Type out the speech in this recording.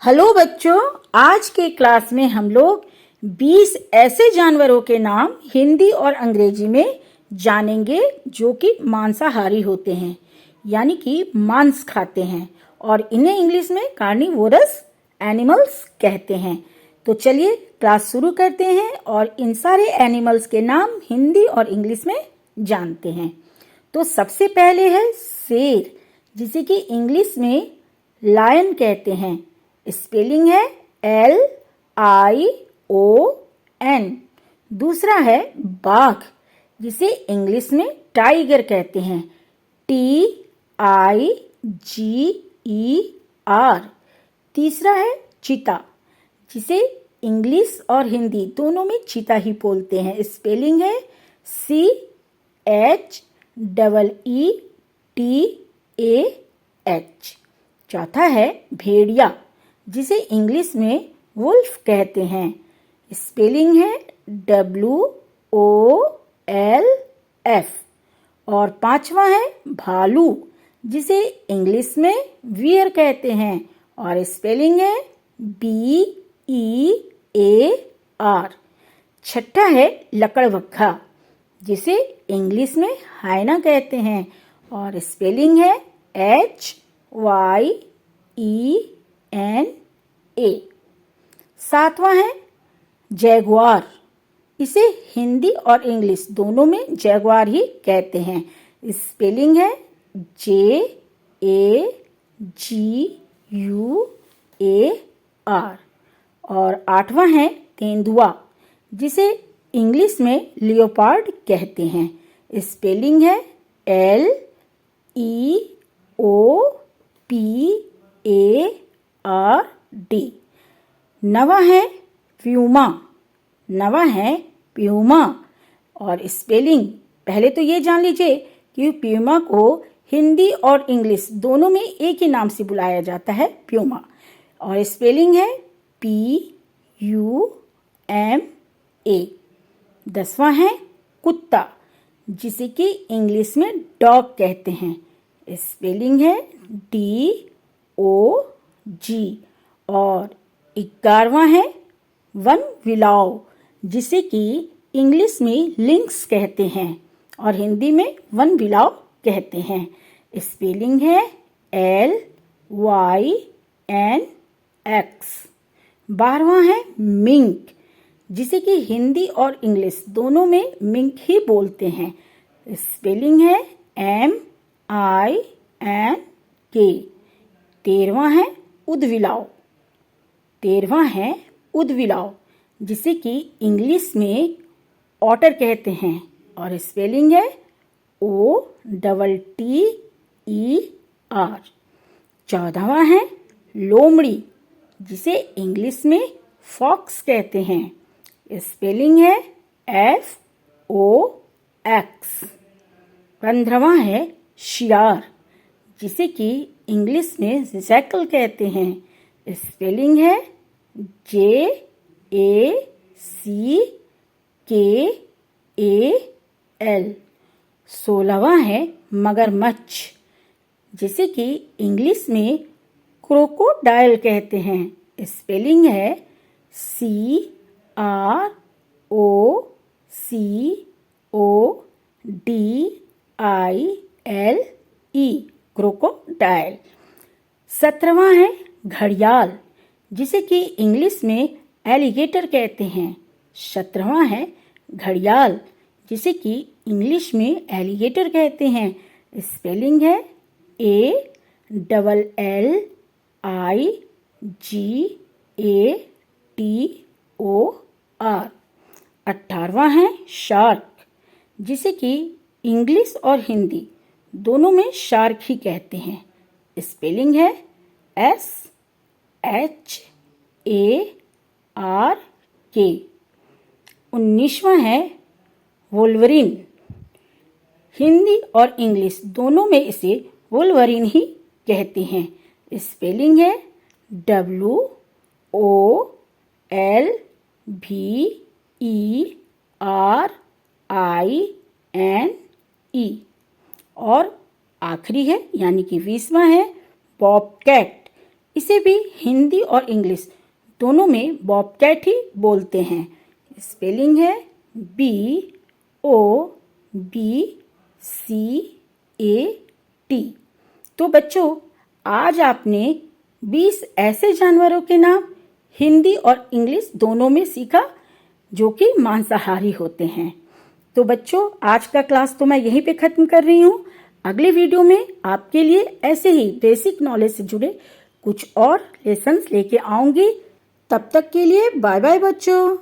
Hello बच्चों, आज के क्लास में हम लोग 20 ऐसे जानवरों के नाम हिंदी और अंग्रेजी में जानेंगे जो कि मांसाहारी होते हैं, यानी कि मांस खाते हैं, और इन्हें इंग्लिश में कार्निवोरस एनिमल्स कहते हैं। तो चलिए क्लास शुरू करते हैं और इन सारे एनिमल्स के नाम हिंदी और इंग्लिश में जानते हैं। तो सबसे पहले है शेर, जिसे कि इंग्लिश में लायन कहते हैं। स्पेलिंग है LION। दूसरा है बाघ, जिसे इंग्लिश में टाइगर कहते हैं, TIGER। तीसरा है चीता, जिसे इंग्लिश और हिंदी दोनों में चीता ही बोलते हैं। स्पेलिंग है CHEETAH। चौथा है भेड़िया, जिसे इंग्लिश में वुल्फ कहते हैं। स्पेलिंग है WOLF। और पांचवा है भालू, जिसे इंग्लिश में वियर कहते हैं, और स्पेलिंग है BEAR। छठा है लकड़बग्घा, जिसे इंग्लिश में हाइना कहते हैं, और स्पेलिंग है HYENA। सातवां है जैगुआर, इसे हिंदी और इंग्लिश दोनों में जैगुआर ही कहते हैं। स्पेलिंग है JAGUAR। और आठवां है तेंदुआ, जिसे इंग्लिश में लियोपार्ड कहते हैं। स्पेलिंग है LEOPARD। नवा है प्यूमा। और स्पेलिंग पहले तो ये जान लीजिए कि प्यूमा को हिंदी और इंग्लिश दोनों में एक ही नाम से बुलाया जाता है, प्यूमा। और स्पेलिंग है PUMA। दसवां है कुत्ता, जिसे कि इंग्लिश में डॉग कहते हैं। स्पेलिंग है DOG। और 11वां है वनविलाव, जिसे कि इंग्लिश में लिंक्स कहते हैं और हिंदी में वनविलाव कहते हैं। स्पेलिंग है LYNX। 12वां है मिंक, जिसे कि हिंदी और इंग्लिश दोनों में मिंक ही बोलते हैं। स्पेलिंग है MINK। 13वां है उदबिलाव, जिसे कि इंग्लिश में ऑटर कहते हैं, और स्पेलिंग है OTTER। 14वां है लोमड़ी, जिसे इंग्लिश में फॉक्स कहते हैं। स्पेलिंग है FOX। 15वां है शियार, जिसे कि इंग्लिश में जैकल कहते हैं। स्पेलिंग है JACKAL। 16वां है मगरमच्छ, जिसे कि इंग्लिश में क्रोकोडाइल कहते हैं। स्पेलिंग है CROCODILE, क्रोकोडाइल। 17वां है घड़ियाल, जिसे कि इंग्लिश में एलिगेटर कहते हैं। 17वां है घड़ियाल, जिसे कि इंग्लिश में एलिगेटर कहते हैं। स्पेलिंग है ALLIGATOR। 18वां है शार्क, जिसे कि इंग्लिश और हिंदी दोनों में शार्क ही कहते हैं। स्पेलिंग है SHARK। 19वां है वुल्वरीन, हिंदी और इंग्लिश दोनों में इसे वुल्वरीन ही कहते हैं। स्पेलिंग है WOLVERINE। और आखिरी है यानी कि 20वां है बॉबकैट। इसे भी हिंदी और इंग्लिश दोनों में बॉबकैट ही बोलते हैं। स्पेलिंग है BOBCAT। तो बच्चों, आज आपने 20 ऐसे जानवरों के नाम हिंदी और इंग्लिश दोनों में सीखा जो कि मांसाहारी होते हैं। तो बच्चों, आज का क्लास तो मैं यहीं पे खत्म कर रही हूँ। अगले वीडियो में आपके लिए ऐसे ही बेसिक नॉलेज से जुड़े कुछ और लेसन्स लेके आऊंगी। तब तक के लिए बाय बाय बच्चों।